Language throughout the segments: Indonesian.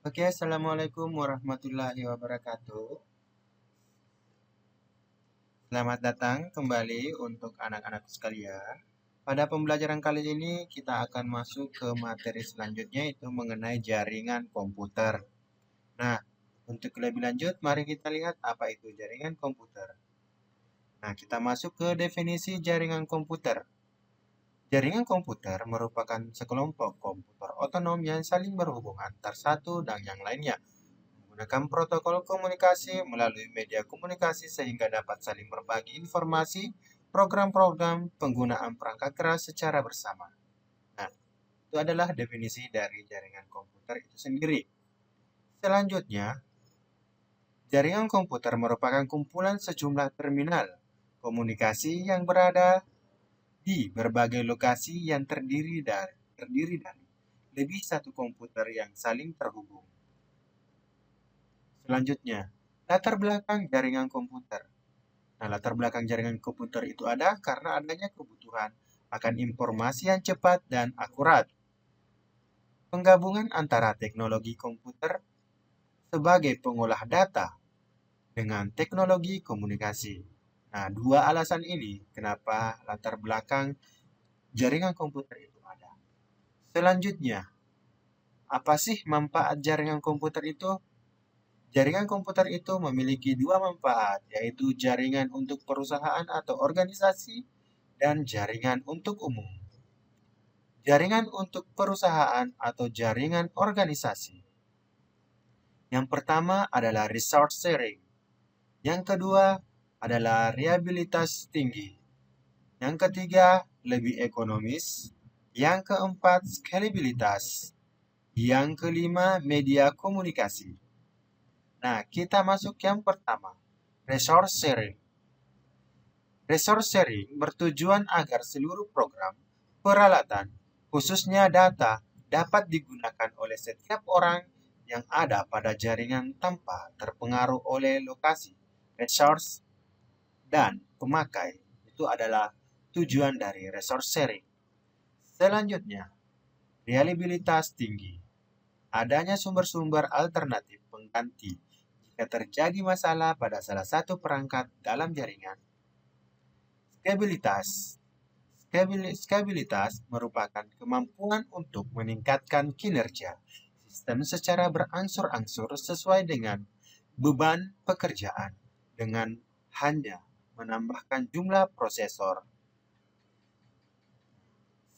Oke, Assalamualaikum warahmatullahi wabarakatuh. Selamat datang kembali untuk anak-anak sekalian. Pada pembelajaran kali ini kita akan masuk ke materi selanjutnya yaitu mengenai jaringan komputer. Nah, untuk lebih lanjut mari kita lihat apa itu jaringan komputer. Nah, kita masuk ke definisi jaringan komputer. Jaringan komputer merupakan sekelompok komputer otonom yang saling berhubung antar satu dan yang lainnya menggunakan protokol komunikasi melalui media komunikasi sehingga dapat saling berbagi informasi, program-program penggunaan perangkat keras secara bersama. Nah, itu adalah definisi dari jaringan komputer itu sendiri. Selanjutnya, jaringan komputer merupakan kumpulan sejumlah terminal komunikasi yang berada di berbagai lokasi yang terdiri dari lebih satu komputer yang saling terhubung. Selanjutnya, latar belakang jaringan komputer. Nah, latar belakang jaringan komputer itu ada karena adanya kebutuhan akan informasi yang cepat dan akurat. Penggabungan antara teknologi komputer sebagai pengolah data dengan teknologi komunikasi. Nah, dua alasan ini kenapa latar belakang jaringan komputer itu ada. Selanjutnya, apa sih manfaat jaringan komputer itu? Jaringan komputer itu memiliki dua manfaat, yaitu jaringan untuk perusahaan atau organisasi dan jaringan untuk umum. Jaringan untuk perusahaan atau jaringan organisasi. Yang pertama adalah resource sharing. Yang kedua adalah reliabilitas tinggi. Yang ketiga lebih ekonomis. Yang keempat scalabilitas. Yang kelima media komunikasi. Nah, kita masuk yang pertama, resource sharing. Resource sharing bertujuan agar seluruh program, peralatan, khususnya data, dapat digunakan oleh setiap orang yang ada pada jaringan tanpa terpengaruh oleh lokasi, resource, dan pemakai. Itu adalah tujuan dari resource sharing. Selanjutnya, reliabilitas tinggi. Adanya sumber-sumber alternatif pengganti jika terjadi masalah pada salah satu perangkat dalam jaringan. Stabilitas. Stabilitas merupakan kemampuan untuk meningkatkan kinerja sistem secara berangsur-angsur sesuai dengan beban pekerjaan dengan hanya menambahkan jumlah prosesor.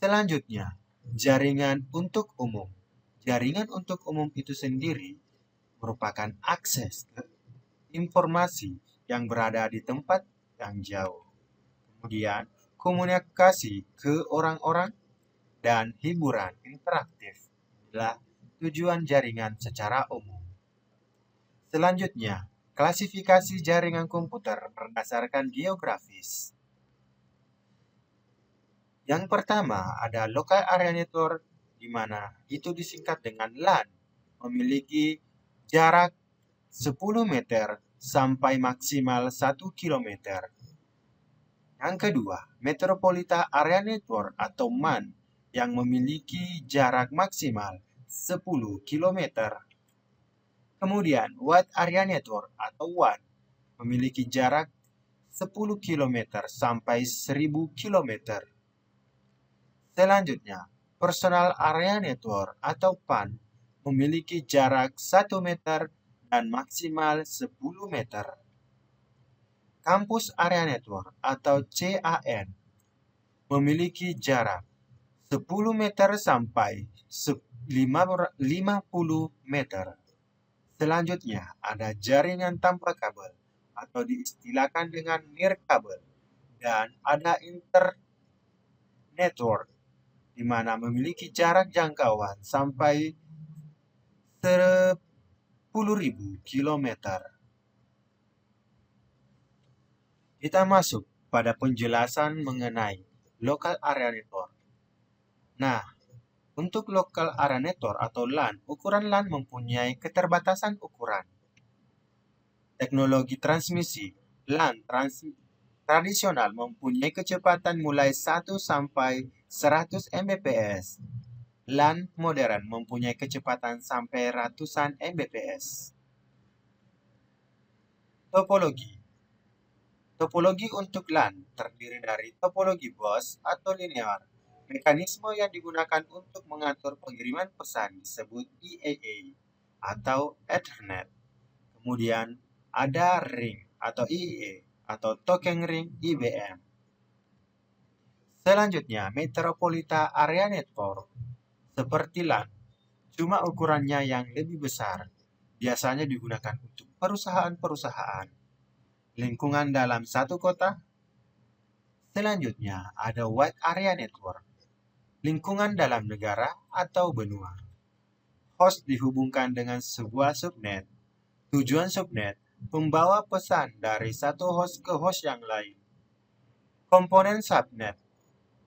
Selanjutnya, jaringan untuk umum. Jaringan untuk umum itu sendiri merupakan akses ke informasi yang berada di tempat yang jauh. Kemudian, komunikasi ke orang-orang dan hiburan interaktif adalah tujuan jaringan secara umum. Selanjutnya, klasifikasi jaringan komputer berdasarkan geografis. Yang pertama ada Local Area Network, di mana itu disingkat dengan LAN, memiliki jarak 10 meter sampai maksimal 1 kilometer. Yang kedua, Metropolitan Area Network atau MAN yang memiliki jarak maksimal 10 kilometer. Kemudian, Wide Area Network atau WAN memiliki jarak 10 kilometer sampai 1000 kilometer. Selanjutnya, Personal Area Network atau PAN memiliki jarak 1 meter dan maksimal 10 meter. Campus Area Network atau CAN memiliki jarak 10 meter sampai 50 meter. Selanjutnya, ada jaringan tanpa kabel atau diistilahkan dengan nirkabel dan ada internetwork di mana memiliki jarak jangkauan sampai 10.000 kilometer. Kita masuk pada penjelasan mengenai Local Area Network. Nah, untuk Local Area Network atau LAN, ukuran LAN mempunyai keterbatasan ukuran. Teknologi transmisi LAN tradisional mempunyai kecepatan mulai 1 sampai 100 Mbps. LAN modern mempunyai kecepatan sampai ratusan Mbps. Topologi. Topologi untuk LAN terdiri dari topologi bus atau linear. Mekanisme yang digunakan untuk mengatur pengiriman pesan disebut EAA atau Ethernet. Kemudian ada ring atau IEE atau token ring IBM. Selanjutnya, Metropolitan Area Network seperti LAN, cuma ukurannya yang lebih besar. Biasanya digunakan untuk perusahaan-perusahaan, lingkungan dalam satu kota. Selanjutnya, ada Wide Area Network, lingkungan dalam negara atau benua. Host dihubungkan dengan sebuah subnet. Tujuan subnet membawa pesan dari satu host ke host yang lain. Komponen subnet,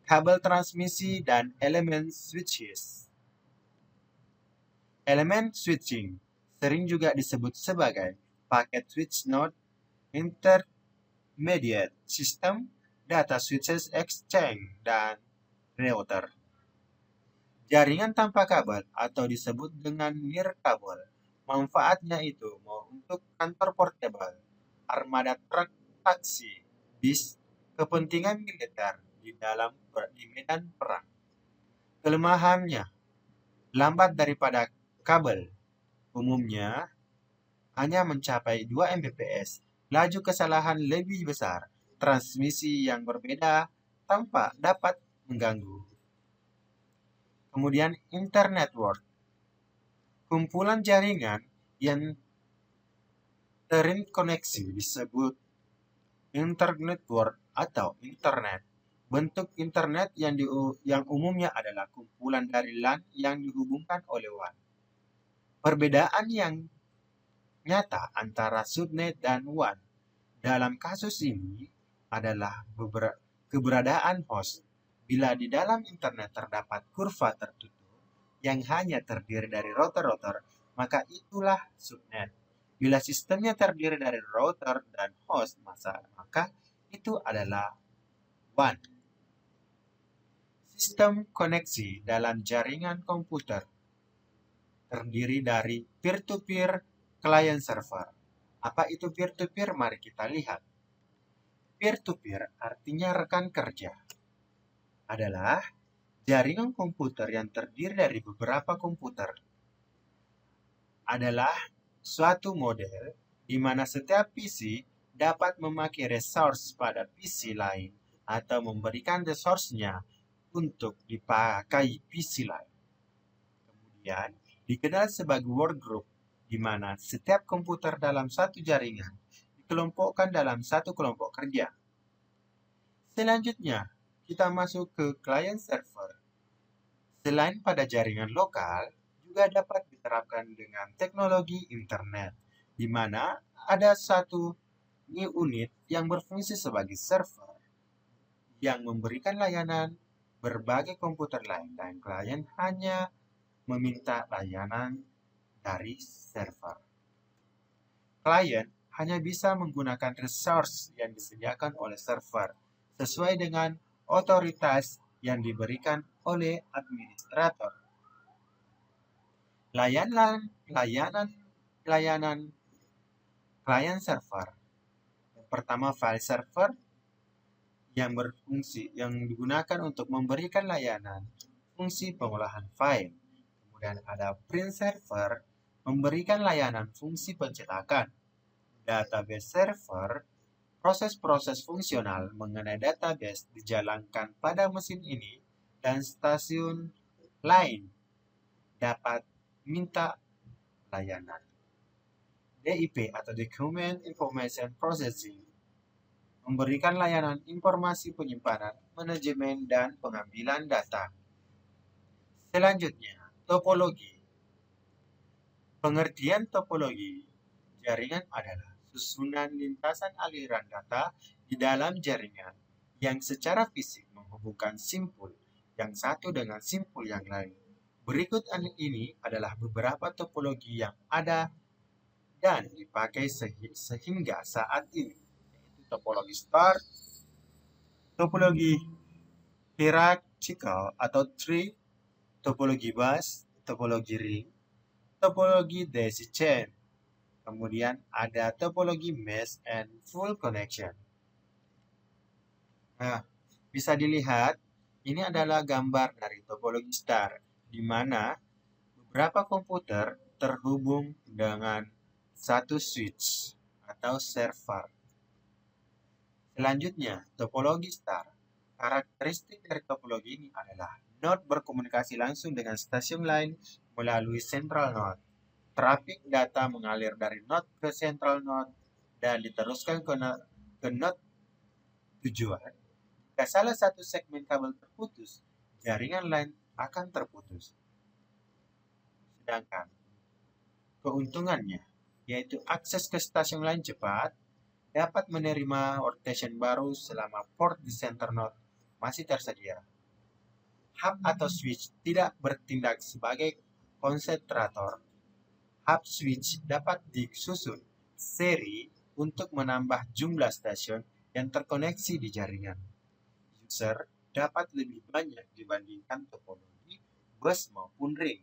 kabel transmisi dan elemen switches. Elemen switching sering juga disebut sebagai packet switch node, intermediate system, data switches exchange, dan router. Jaringan tanpa kabel atau disebut dengan nirkabel. Manfaatnya itu mau untuk kantor portable, armada truk, taksi, bis, kepentingan militer di medan perang. Kelemahannya lambat daripada kabel. Umumnya hanya mencapai 2 Mbps. Laju kesalahan lebih besar. Transmisi yang berbeda tanpa dapat mengganggu. Kemudian internetwork. Kumpulan jaringan yang terinkoneksi disebut internetwork atau internet. Bentuk internet yang umumnya adalah kumpulan dari LAN yang dihubungkan oleh WAN. Perbedaan yang nyata antara subnet dan WAN dalam kasus ini adalah keberadaan host. Bila di dalam internet terdapat kurva tertutup yang hanya terdiri dari router-router, maka itulah subnet. Bila sistemnya terdiri dari router dan host, maka itu adalah WAN. Sistem koneksi dalam jaringan komputer terdiri dari peer-to-peer client server. Apa itu peer-to-peer? Mari kita lihat. Peer-to-peer artinya rekan kerja. Adalah jaringan komputer yang terdiri dari beberapa komputer. Adalah suatu model di mana setiap PC dapat memakai resource pada PC lain atau memberikan resource-nya untuk dipakai PC lain. Kemudian dikenal sebagai workgroup, di mana setiap komputer dalam satu jaringan dikelompokkan dalam satu kelompok kerja. Selanjutnya, kita masuk ke client server. Selain pada jaringan lokal, juga dapat diterapkan dengan teknologi internet, di mana ada satu unit yang berfungsi sebagai server yang memberikan layanan berbagai komputer lain, dan klien hanya meminta layanan dari server. Klien hanya bisa menggunakan resource yang disediakan oleh server sesuai dengan otoritas yang diberikan oleh administrator. Layanan klien server. Yang pertama, file server yang digunakan untuk memberikan layanan fungsi pengolahan file. Kemudian ada print server, memberikan layanan fungsi pencetakan. Database server, proses-proses fungsional mengenai database dijalankan pada mesin ini, dan stasiun lain dapat minta layanan. DIP atau Document Information Processing, memberikan layanan informasi penyimpanan, manajemen, dan pengambilan data. Selanjutnya, topologi. Pengertian topologi jaringan adalah susunan lintasan aliran data di dalam jaringan yang secara fisik menghubungkan simpul yang satu dengan simpul yang lain. Berikut ini adalah beberapa topologi yang ada dan dipakai sehingga saat ini, yaitu topologi star, topologi hierarchical atau tree, topologi bus, topologi ring, topologi daisy chain. Kemudian ada topologi mesh and full connection. Nah, bisa dilihat ini adalah gambar dari topologi star, di mana beberapa komputer terhubung dengan satu switch atau server. Selanjutnya, topologi star. Karakteristik dari topologi ini adalah node berkomunikasi langsung dengan stasiun lain melalui central node. Trafik data mengalir dari node ke central node dan diteruskan ke node tujuan. Jika salah satu segmen kabel terputus, jaringan lain akan terputus. Sedangkan keuntungannya, yaitu akses ke stasiun lain cepat, dapat menerima rotation baru selama port di center node masih tersedia. Hub atau switch tidak bertindak sebagai konsentrator. Hub switch dapat disusun seri untuk menambah jumlah stasiun yang terkoneksi di jaringan. User dapat lebih banyak dibandingkan topologi bus maupun ring.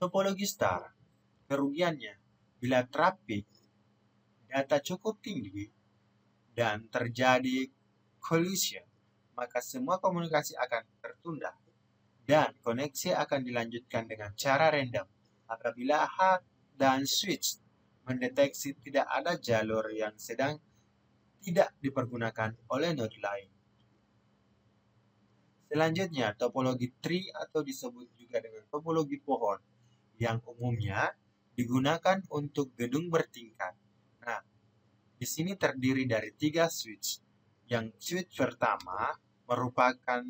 Topologi star, kerugiannya bila trafik data cukup tinggi dan terjadi collision, maka semua komunikasi akan tertunda dan koneksi akan dilanjutkan dengan cara random apabila hub dan switch mendeteksi tidak ada jalur yang sedang tidak dipergunakan oleh node lain. Selanjutnya, topologi tree atau disebut juga dengan topologi pohon yang umumnya digunakan untuk gedung bertingkat. Nah, di sini terdiri dari 3 switch. Yang switch pertama merupakan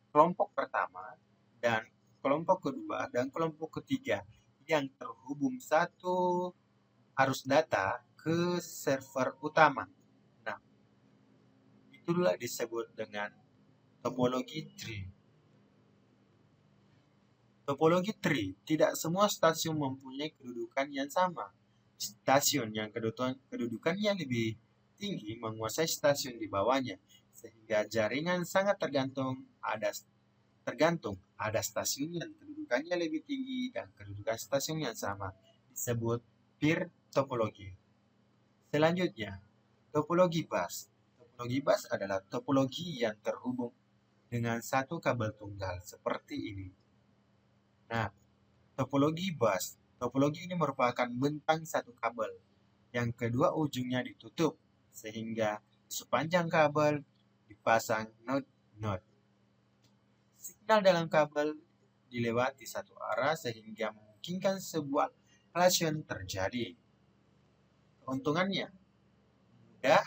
kelompok pertama dan kelompok kedua dan kelompok ketiga yang terhubung satu arus data ke server utama. Nah, itulah disebut dengan topologi tree. Topologi tree, tidak semua stasiun mempunyai kedudukan yang sama. Stasiun yang kedudukannya lebih tinggi menguasai stasiun di bawahnya, sehingga jaringan sangat tergantung ada stasiun yang kedudukannya lebih tinggi dan kedudukan stasiun yang sama, disebut peer topologi. Selanjutnya, topologi bus. Topologi bus adalah topologi yang terhubung dengan satu kabel tunggal seperti ini. Nah, topologi bus. Topologi ini merupakan bentang satu kabel yang kedua ujungnya ditutup sehingga sepanjang kabel dipasang node-node. Signal dalam kabel dilewati satu arah sehingga memungkinkan sebuah relation terjadi. Keuntungannya mudah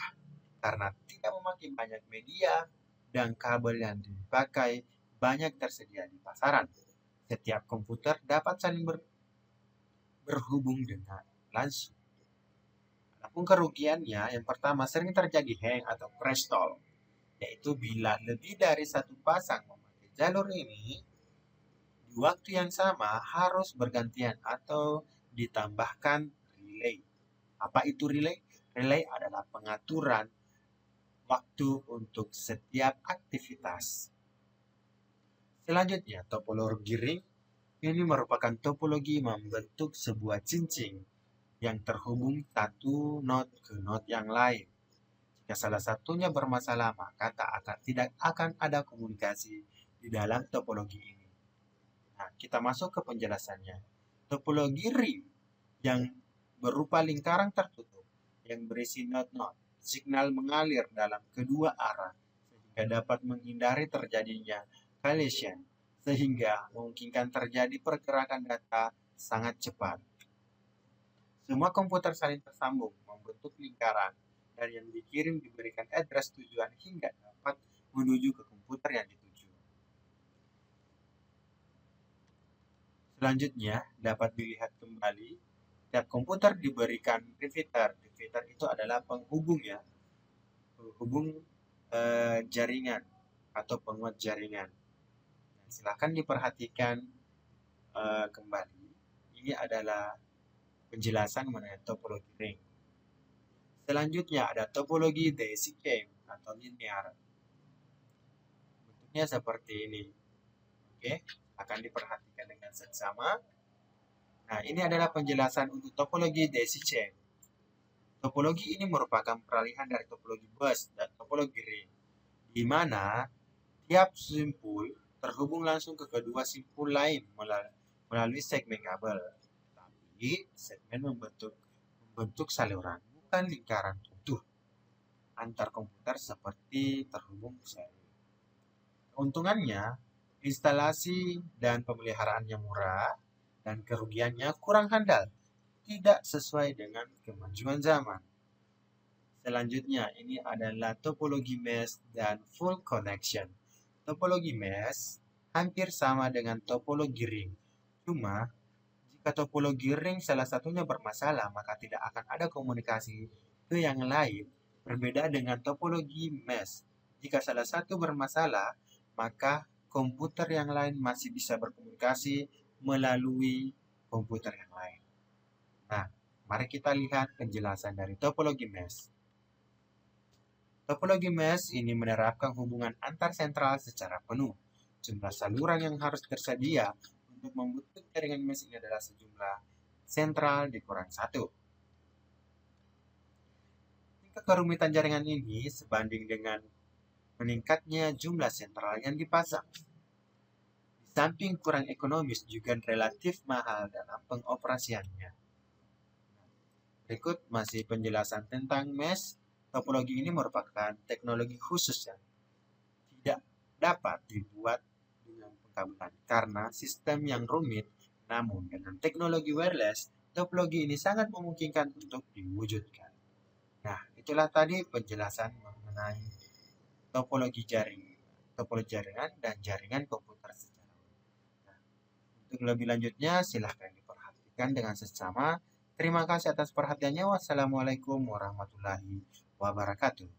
karena tidak memakai banyak media dan kabel yang dipakai banyak tersedia di pasaran. Setiap komputer dapat saling berhubung dengan langsung. Adapun kerugiannya, yang pertama sering terjadi hang atau crash stall, yaitu bila lebih dari satu pasang memakai jalur ini, di waktu yang sama harus bergantian atau ditambahkan relay. Apa itu relay? Relay adalah pengaturan waktu untuk setiap aktivitas. Selanjutnya, topologi ring. Ini merupakan topologi membentuk sebuah cincin yang terhubung satu node ke node yang lain. Jika salah satunya bermasalah, maka tidak akan ada komunikasi di dalam topologi ini. Nah, kita masuk ke penjelasannya. Topologi ring yang berupa lingkaran tertutup yang berisi node-node. Signal mengalir dalam kedua arah sehingga dapat menghindari terjadinya collision, sehingga memungkinkan terjadi pergerakan data sangat cepat. Semua komputer saling tersambung membentuk lingkaran dan yang dikirim diberikan address tujuan hingga dapat menuju ke komputer yang dituju. Selanjutnya, dapat dilihat kembali, tiap komputer diberikan repeater. Repeater itu adalah penghubung jaringan atau penguat jaringan. Silakan diperhatikan kembali. Ini adalah penjelasan mengenai topologi ring. Selanjutnya ada topologi daisy chain atau linear. Bentuknya seperti ini. Oke, akan diperhatikan dengan seksama. Nah, ini adalah penjelasan untuk topologi Daisy chain. Topologi ini merupakan peralihan dari topologi bus dan topologi ring, di mana tiap simpul terhubung langsung ke kedua simpul lain melalui segmen kabel. Tapi segmen membentuk saluran, bukan lingkaran utuh antar komputer seperti terhubung seri. Keuntungannya, instalasi dan pemeliharaannya murah dan kerugiannya kurang handal, tidak sesuai dengan kemajuan zaman. Selanjutnya, ini adalah topologi mesh dan full connection. Topologi mesh hampir sama dengan topologi ring. Cuma, jika topologi ring salah satunya bermasalah, maka tidak akan ada komunikasi ke yang lain. Berbeda dengan topologi mesh. Jika salah satu bermasalah, maka komputer yang lain masih bisa berkomunikasi melalui komputer yang lain. Nah, mari kita lihat penjelasan dari topologi mesh. Topologi mesh ini menerapkan hubungan antar sentral secara penuh. Jumlah saluran yang harus tersedia untuk membentuk jaringan mesh ini adalah sejumlah sentral dikurang 1. Tingkat kerumitan jaringan ini sebanding dengan meningkatnya jumlah sentral yang dipasang. Di samping kurang ekonomis juga relatif mahal dalam pengoperasiannya. Berikut masih penjelasan tentang mesh. Topologi ini merupakan teknologi khusus yang tidak dapat dibuat dengan pengkabelan karena sistem yang rumit. Namun dengan teknologi wireless, topologi ini sangat memungkinkan untuk diwujudkan. Nah, itulah tadi penjelasan mengenai topologi jaringan dan jaringan komputer secara umum. Nah, untuk lebih lanjutnya silahkan diperhatikan dengan seksama. Terima kasih atas perhatiannya. Wassalamualaikum warahmatullahi wabarakatuh.